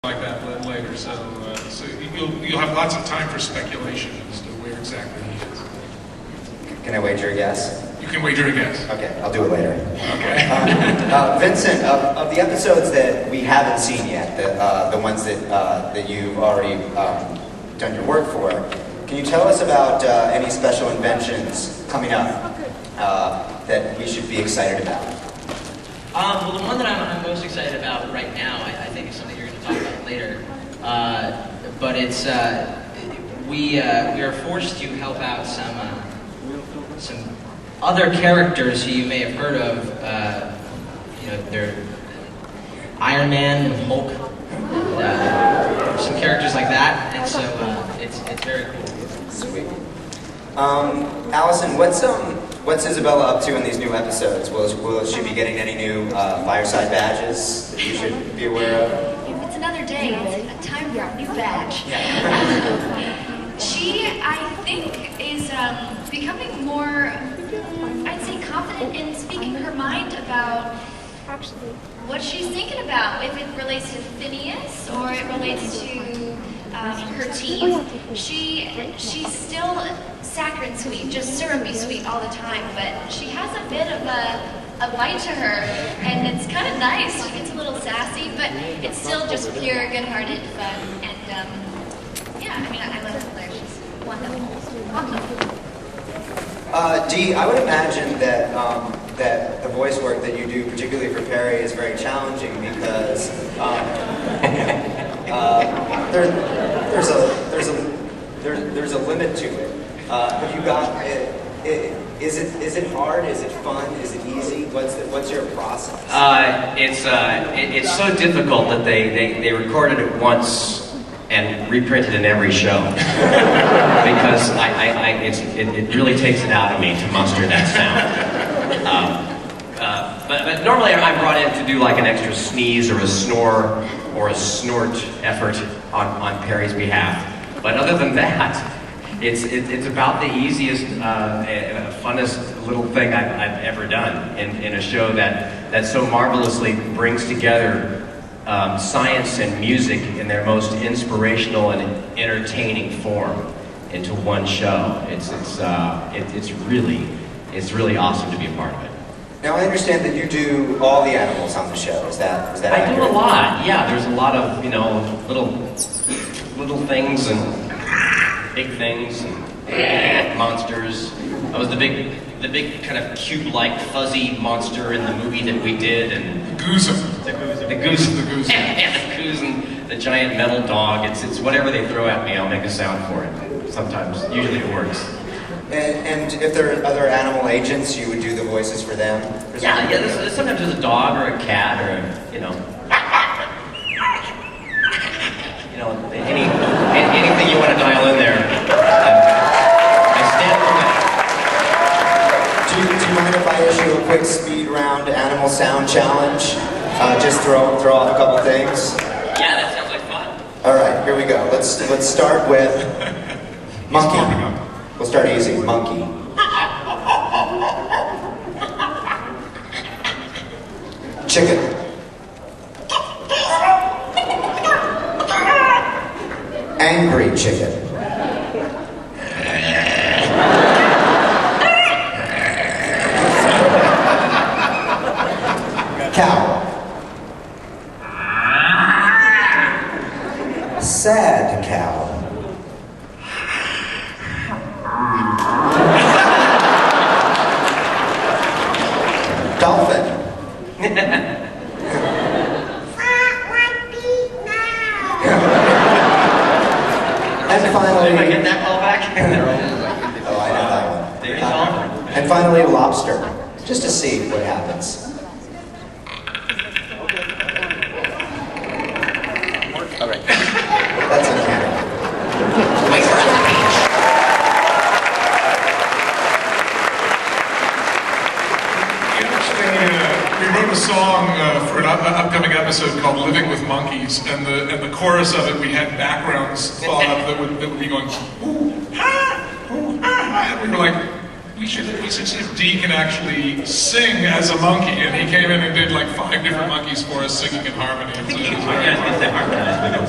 like that later, so you'll have lots of time for speculation as to where exactly he is. Can I wager a guess? You can wager a guess. Okay, I'll do it later. Okay. Vincent, of the episodes that we haven't seen yet, the ones that you've already done your work for, can you tell us about any special inventions coming up that we should be excited about? Well, the one that I'm most excited about right now, I think is something you're going to talk about later. But it's we are forced to help out some other characters who you may have heard of. They're Iron Man with Hulk, some characters like that, and so it's very cool. Sweet. Allison, what's Isabella up to in these new episodes? Will she be getting any new fireside badges that you should be aware of? If it's another day, it's time for a new badge. She, I think, is becoming more, I'd say, confident in speaking her mind about what she's thinking about, if it relates to Phineas or it relates to her team. She's still saccharine sweet, just syrupy sweet all the time, but she has a bit of a bite to her, and it's kind of nice. She gets a little sassy, but it's still just pure, good-hearted fun, and yeah, I mean, I love her player. She's wonderful. Dee, I would imagine that that the voice work that you do, particularly for Perry, is very challenging because there's a limit to it. Have you got it? Is it hard? Is it fun? Is it easy? What's your process? It's so difficult that they recorded it once and reprinted in every show because it really takes it out of me to muster that sound. But normally I'm brought in to do like an extra sneeze or a snore or a snort effort on Perry's behalf. But other than that, it's about the easiest, funnest little thing I've ever done in a show that so marvelously brings together science and music in their most inspirational and entertaining form into one show. It's really awesome to be a part of it. Now I understand that you do all the animals on the show. Is that accurate? I do a lot. Yeah, there's a lot of little things and big things and monsters. I was the big kind of cube-like fuzzy monster in the movie that we did, and The goose. the goose, and the giant metal dog. It's whatever they throw at me, I'll make a sound for it. Sometimes, usually it works. And if there are other animal agents, you would do the voices for them? Yeah. Sometimes there's a dog or a cat or anything you want to dial in there. I stand for that. Do you mind if I issue a quick speed round animal sound challenge? Just throw off a couple things. Yeah, that sounds like fun. All right, here we go. Let's start with monkey. We'll start easy. Monkey. Chicken. Angry chicken. Cow. Sad cow. Dolphin. And finally, Did I get that call back? oh, I know that one. There's dolphin. And finally, lobster. Just to see what happens. All right. That's uncanny. We wrote a song for an upcoming episode called "Living with Monkeys," and the chorus of it, we had backgrounds thought up that would be going ooh ha ooh ah. And we were like, we should see if Dee can actually sing as a monkey, and he came in and did like 5 different monkeys for us singing in harmony. You guys get that harmonized.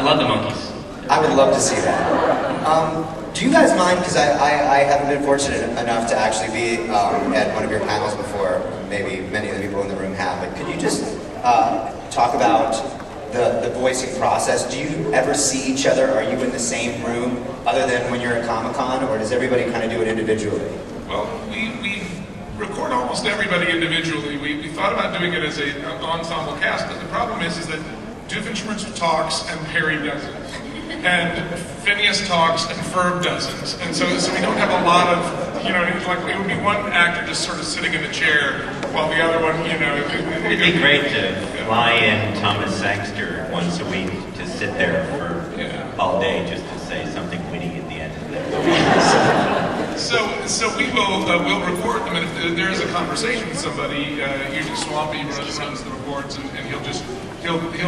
love the monkeys. I would love to see that. Do you guys mind, because I haven't been fortunate enough to actually be at one of your panels before, maybe many of the people in the room have, but could you just talk about the voicing process? Do you ever see each other? Are you in the same room other than when you're at Comic-Con, or does everybody kind of do it individually? Well, we record almost everybody individually. We thought about doing it as an ensemble cast, but the problem is that Doofenshmirtz talks and Perry doesn't. And Phineas talks and Ferb doesn't. And so we don't have a lot of, like it would be one actor just sort of sitting in a chair while the other one, It'd be great to fly in Thomas Sangster once a week to sit there for all day just to say something witty at the end of it. So we will we'll record them, and if there is a conversation with somebody, usually Swampy runs the reports, and he'll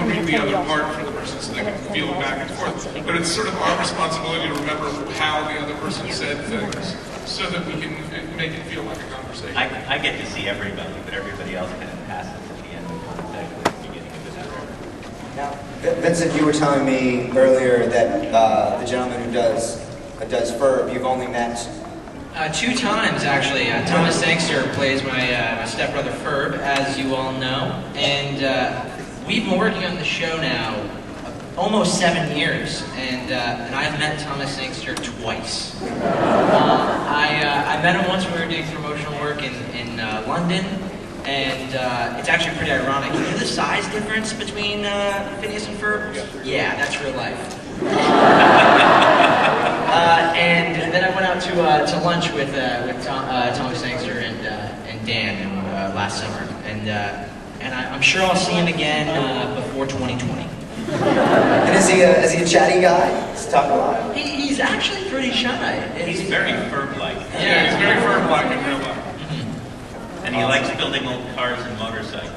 read the other part for the person so they can feel it back and forth. But it's sort of our responsibility to remember how the other person said things so that we can make it feel like a conversation. I get to see everybody, but everybody else kind of passes at the end of contact with the beginning of the hour. Now, Vincent, you were telling me earlier that the gentleman who does Ferb, you've only met 2 times, actually. Thomas Sangster plays my stepbrother Ferb, as you all know. And we've been working on the show now almost 7 years. And I've met Thomas Sangster twice. I met him once when we were doing promotional work in London. And it's actually pretty ironic. You know the size difference between Phineas and Ferb? Yeah, that's real life. And then I went out to lunch with Thomas Sangster and Dan last summer, and I'm sure I'll see him again before 2020. And is he a chatty guy? Let's talk a lot. He's actually pretty shy. He's very Ferb-like. Yeah, he's very Ferb-like in real life. And he likes building old cars and motorcycles.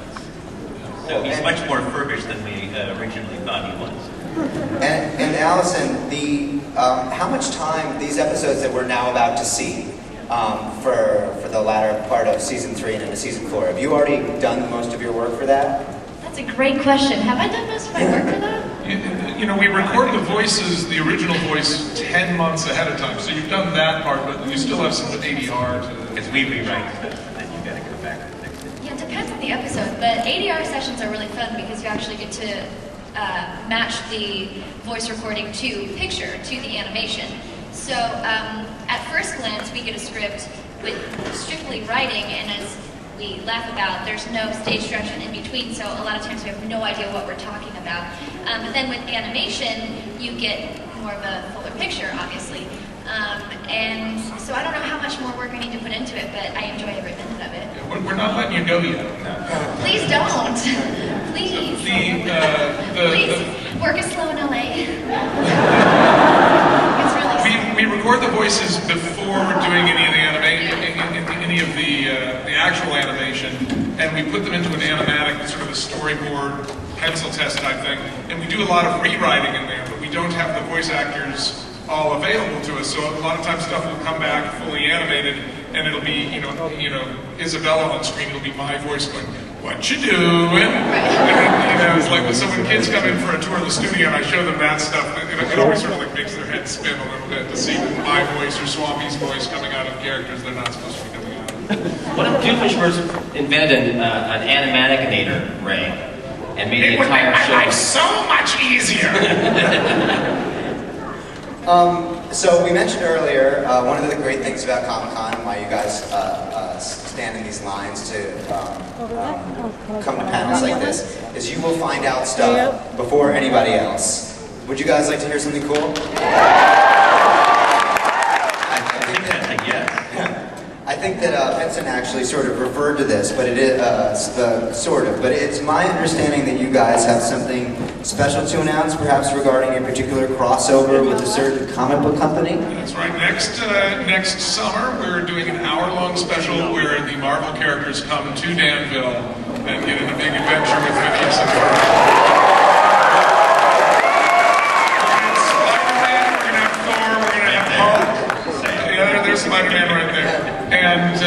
So he's much more Ferbish than we originally thought he was. And Allison, how much time these episodes that we're now about to see for the latter part of season 3 and into season 4, have you already done most of your work for that? That's a great question. Have I done most of my work for that? We record the voices, the original voice, 10 months ahead of time. So you've done that part, but you still have some ADR to. Because we rewrite stuff, then you gotta go back and fix it. Yeah, it depends on the episode, but ADR sessions are really fun because you actually get to match the voice recording to picture, to the animation. So at first glance, we get a script with strictly writing, and as we laugh about, there's no stage direction in between, so a lot of times we have no idea what we're talking about. But then with animation, you get more of a fuller picture, obviously. And so I don't know how much more work I need to put into it, but I enjoy every minute of it. We're not letting you go yet. Please don't. Please. Please. Work is slow in LA. It's really slow. We record the voices before we're doing any of the any of the actual animation, and we put them into an animatic, sort of a storyboard, pencil test type thing, and we do a lot of rewriting in there, but we don't have the voice actors all available to us, so a lot of times stuff will come back fully animated, and it'll be, Isabella on screen, it'll be my voice going, "What you doing?" And, it's like when kids come in for a tour of the studio and I show them that stuff, it always sort of like makes their head spin a little bit to see my voice or Swampy's voice coming out of characters they're not supposed to be coming out of. Well, Doofenshmirtz invented an animaticinator, Ray, and made the entire show so much easier. So we mentioned earlier, one of the great things about Comic-Con and why you guys stand in these lines to come to panels like this is you will find out stuff before anybody else. Would you guys like to hear something cool? I think that Vincent actually sort of referred to this, but it is but it's my understanding that you guys have something special to announce, perhaps regarding a particular crossover with a certain comic book company. That's right. Next summer, we're doing an hour-long special where the Marvel characters come to Danville and get in a big adventure with Phineas and Ferb. There's Spider-Man right there. And